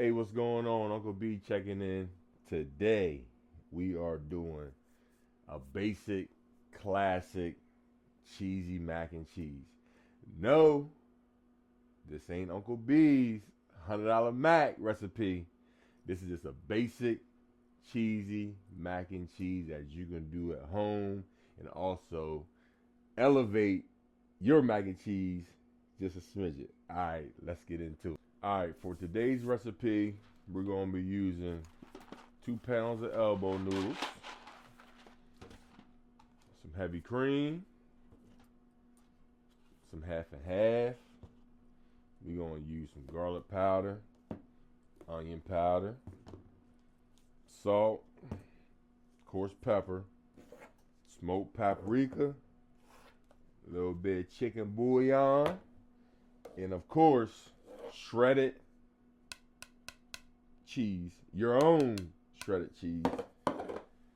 Hey, what's going on? Uncle B checking in. Today, we are doing a basic, classic, cheesy mac and cheese. No, this ain't Uncle B's $100 mac recipe. This is just a basic, cheesy mac and cheese that you can do at home and also elevate your mac and cheese just a smidget. All right, let's get into it. All right, for today's recipe, we're going to be using 2 pounds of elbow noodles, some heavy cream, some half and half. We're going to use some garlic powder, onion powder, salt, coarse pepper, smoked paprika, a little bit of chicken bouillon, and of course, shredded cheese, your own shredded cheese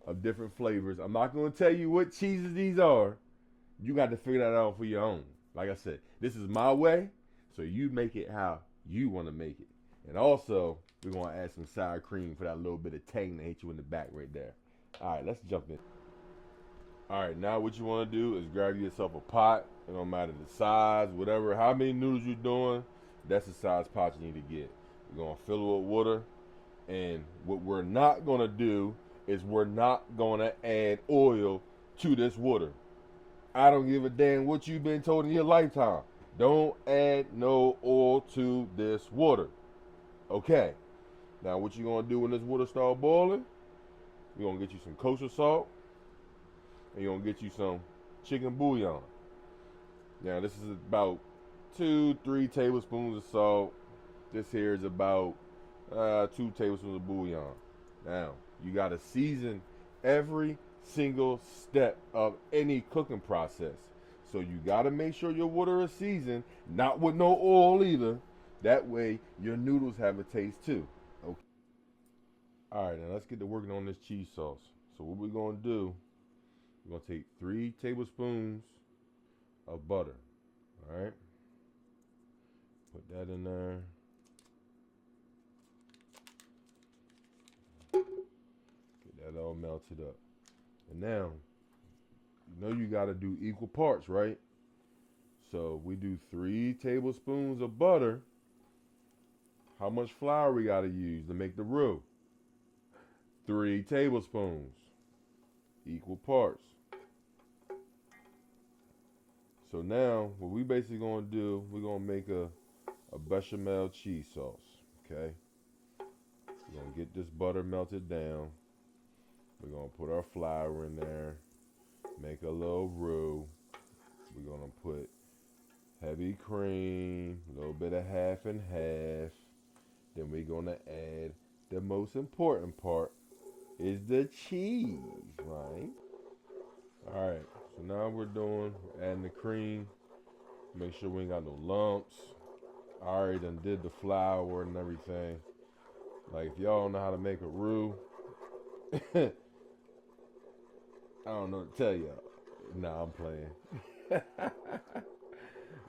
of different flavors. I'm not going to tell you what cheeses these are. You got to figure that out for your own. Like I said, this is my way, so you make it how you want to make it. And also, we're going to add some sour cream for that little bit of tang that hit you in the back right there. All right, let's jump in. All right, now what you want to do is grab yourself a pot. It don't matter the size, whatever, how many noodles you're doing, that's the size pot you need to get. We're going to fill it with water. And what we're not going to do is we're not going to add oil to this water. I don't give a damn what you've been told in your lifetime. Don't add no oil to this water. Okay. Now what you're going to do when this water starts boiling, you're going to get you some kosher salt. And you're going to get you some chicken bouillon. Now this is about 2-3 tablespoons of salt. This here is about 2 tablespoons of bouillon. Now, you got to season every single step of any cooking process. So you got to make sure your water is seasoned, not with no oil either. That way, your noodles have a taste too. Okay. All right, now let's get to working on this cheese sauce. So what we're going to do, we're going to take 3 tablespoons of butter. All right. Put that in there. That all melted up. And now, you know you got to do equal parts, right? So we do 3 tablespoons of butter. How much flour we got to use to make the roux? 3 tablespoons. Equal parts. So now, what we basically going to do, we're going to make a bechamel cheese sauce, okay? We're going to get this butter melted down. We're going to put our flour in there, make a little roux. We're going to put heavy cream, a little bit of half and half. Then we're going to add the most important part is the cheese, right? All right, so now we're adding the cream. Make sure we ain't got no lumps. I already done did the flour and everything. Like if y'all don't know how to make a roux, I don't know what to tell y'all. Nah, I'm playing.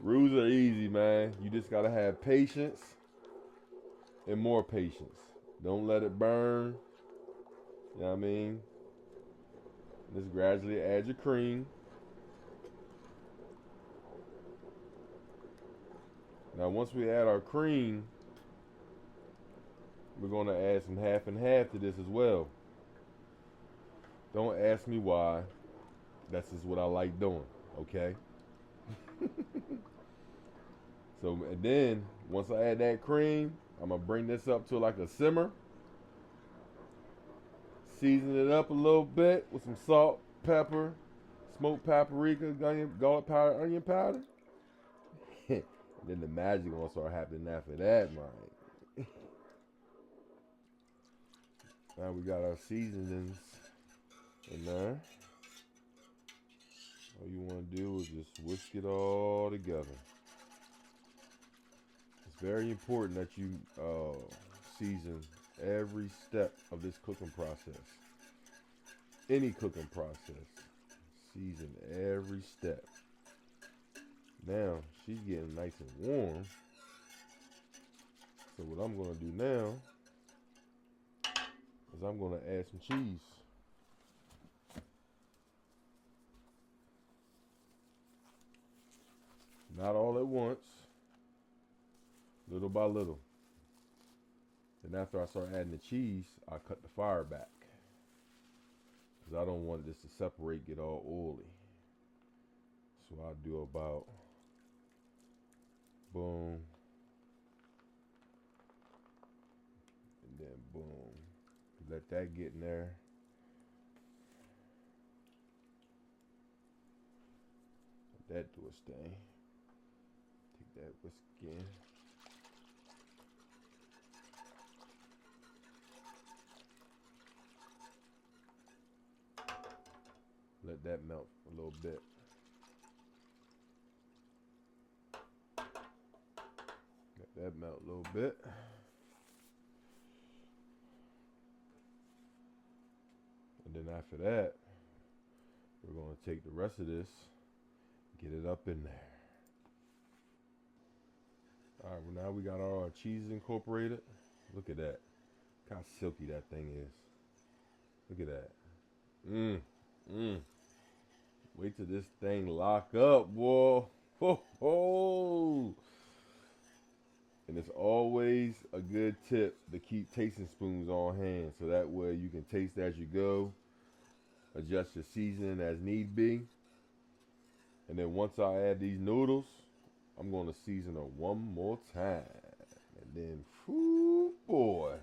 Roux are easy, man. You just gotta have patience and more patience. Don't let it burn. You know what I mean? Just gradually add your cream. Now, once we add our cream, we're gonna add some half and half to this as well. Don't ask me why. That's just what I like doing, okay? So, and then, once I add that cream, I'm going to bring this up to like a simmer. Season it up a little bit with some salt, pepper, smoked paprika, garlic powder, onion powder. And then the magic going to start happening after that, man. Now we got our seasonings in there. All you want to do is just whisk it all together. It's very important that you season every step of this cooking process. Any cooking process, season every step. Now she's getting nice and warm. So what I'm gonna do now is I'm gonna add some cheese. Not all at once, little by little. And after I start adding the cheese, I cut the fire back. Because I don't want this to separate, get all oily. So I'll do about, boom, and then boom. Let that get in there. Let that do its thing. Take that whisk in. Let that melt a little bit. Let that melt a little bit. And then after that, we're going to take the rest of this, get it up in there. All right, well now we got all our cheese incorporated. Look at that. Look how silky that thing is. Look at that. Wait till this thing lock up, boy. Ho, ho. And it's always a good tip to keep tasting spoons on hand, so that way you can taste as you go, adjust your seasoning as need be. And then once I add these noodles, I'm going to season them one more time. And then, whoo, boy.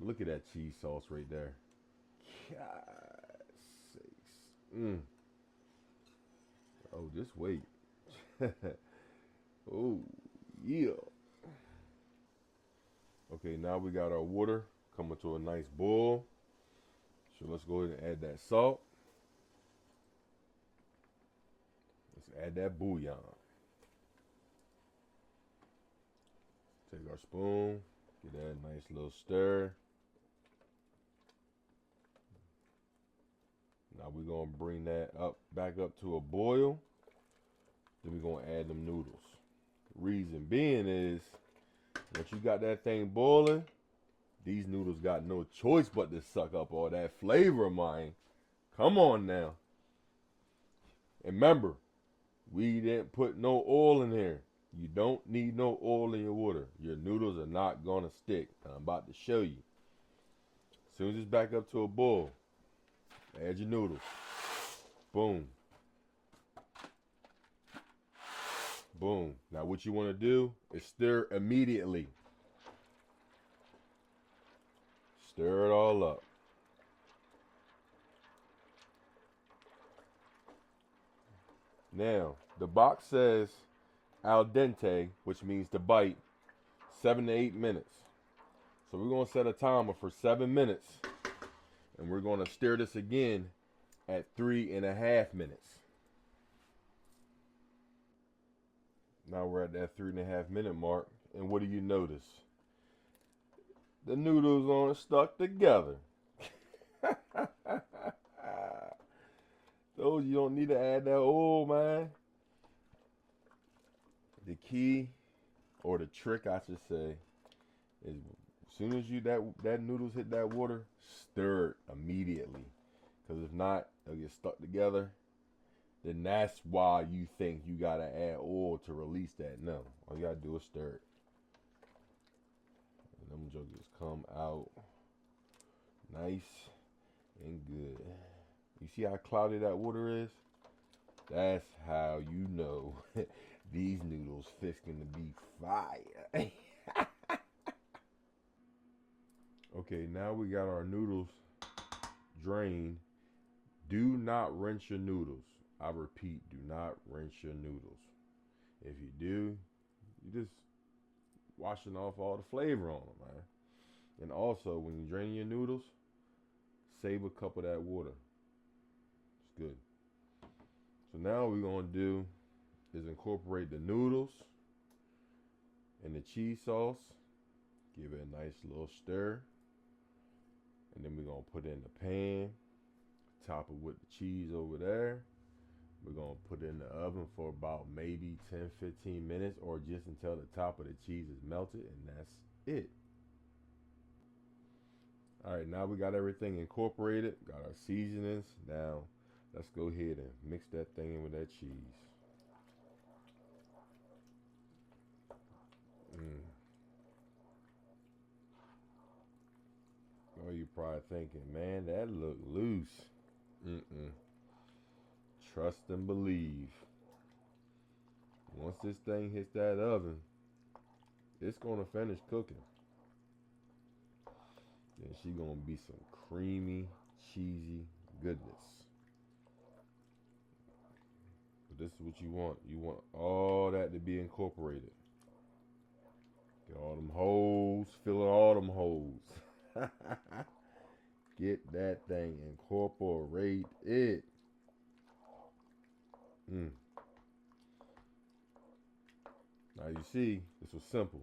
Look at that cheese sauce right there. God sakes. Oh, just wait. Oh, yeah. Okay, now we got our water coming to a nice boil. So let's go ahead and add that salt. Let's add that bouillon. Take our spoon, get that nice little stir. Now we're gonna bring that back up to a boil. Then we're gonna add them noodles. Reason being is, once you got that thing boiling, these noodles got no choice but to suck up all that flavor of mine. Come on now. And remember, we didn't put no oil in here. You don't need no oil in your water. Your noodles are not gonna stick. I'm about to show you. As soon as it's back up to a boil, add your noodles. Boom. Boom. Now what you want to do is stir immediately. Stir it all up. Now, the box says al dente, which means to bite, 7 to 8 minutes. So we're going to set a timer for 7 minutes. And we're going to stir this again at 3.5 minutes. Now we're at that 3.5 minute mark. And what do you notice? The noodles on it stuck together. Those you don't need to add that oil, man. The key, or the trick I should say, is as soon as that noodles hit that water, stir it immediately. Because if not, they'll get stuck together. Then that's why you think you gotta add oil to release that. No, all you gotta do is stir it. And them jokers come out nice and good. You see how cloudy that water is? That's how you know these noodles fisting to be fire. Okay, now we got our noodles drained. Do not rinse your noodles. I repeat, do not rinse your noodles. If you do, you just washing off all the flavor on them, man. And also, when you drain your noodles, save a cup of that water. It's good. So now what we're going to do is incorporate the noodles and the cheese sauce. Give it a nice little stir. And then we're going to put it in the pan. Top it with the cheese over there. We're going to put it in the oven for about maybe 10, 15 minutes or just until the top of the cheese is melted, and that's it. All right, now we got everything incorporated, got our seasonings. Now, let's go ahead and mix that thing in with that cheese. Mm. Oh, you're probably thinking, man, that look loose. Mm-mm. Trust and believe. Once this thing hits that oven, it's gonna finish cooking. Then she gonna be some creamy, cheesy goodness. But this is what you want. You want all that to be incorporated. Get all them holes, fill all them holes. Get that thing incorporated. Mm. Now you see, this was simple.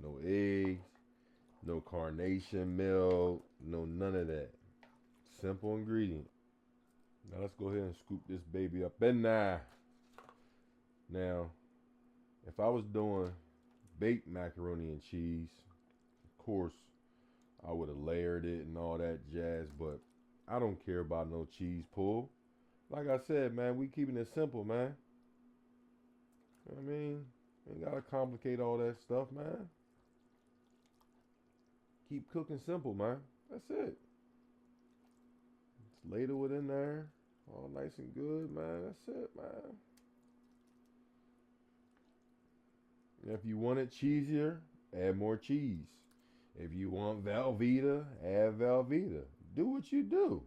No eggs, no carnation milk, no none of that. Simple ingredient. Now let's go ahead and scoop this baby up in there. Now, if I was doing baked macaroni and cheese, of course, I would have layered it and all that jazz, but I don't care about no cheese pull. Like I said, man, we keeping it simple, man. You know what I mean? Ain't gotta complicate all that stuff, man. Keep cooking simple, man. That's it. Just ladle it in there, all nice and good, man. That's it, man. And if you want it cheesier, add more cheese. If you want Velveeta, add Velveeta. Do what you do.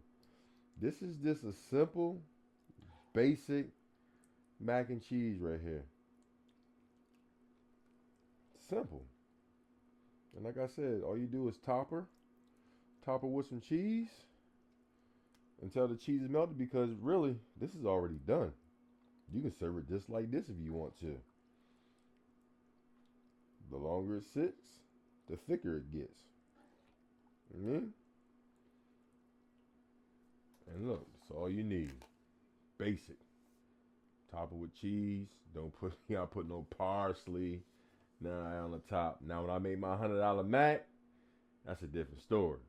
This is just a simple, basic mac and cheese right here. Simple. And like I said, all you do is top her with some cheese until the cheese is melted, because really, this is already done. You can serve it just like this if you want to. The longer it sits, the thicker it gets. Mm-hmm. And look, that's all you need. Basic. Top it with cheese. Don't put, you gotta put no parsley. Nah, on the top. Now, when I made my $100 mac, that's a different story.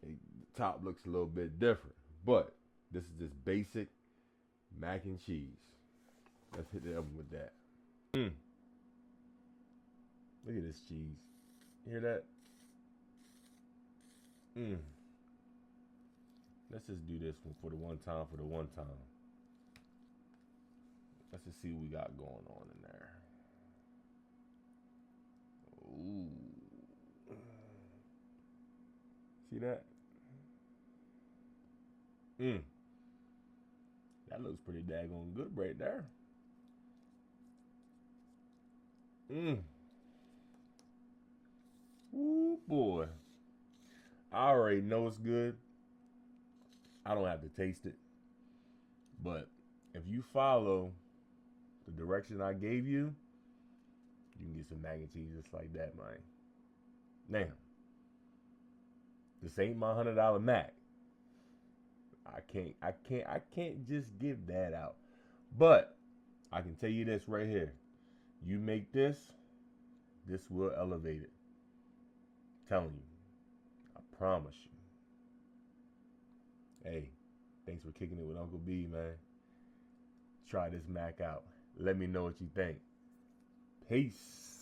The top looks a little bit different. But this is just basic mac and cheese. Let's hit the oven with that. Look at this cheese. Hear that? Let's just do this one for the one time. Let's just see what we got going on in there. Ooh. See that? That looks pretty daggone good right there. Ooh, boy. I already know it's good. I don't have to taste it. But if you follow the direction I gave you, you can get some mac and cheese just like that, man. Now, this ain't my $100 mac. I can't just give that out. But I can tell you this right here. You make this will elevate it. I'm telling you. I promise you. Hey, thanks for kicking it with Uncle B, man. Try this mac out. Let me know what you think. Peace.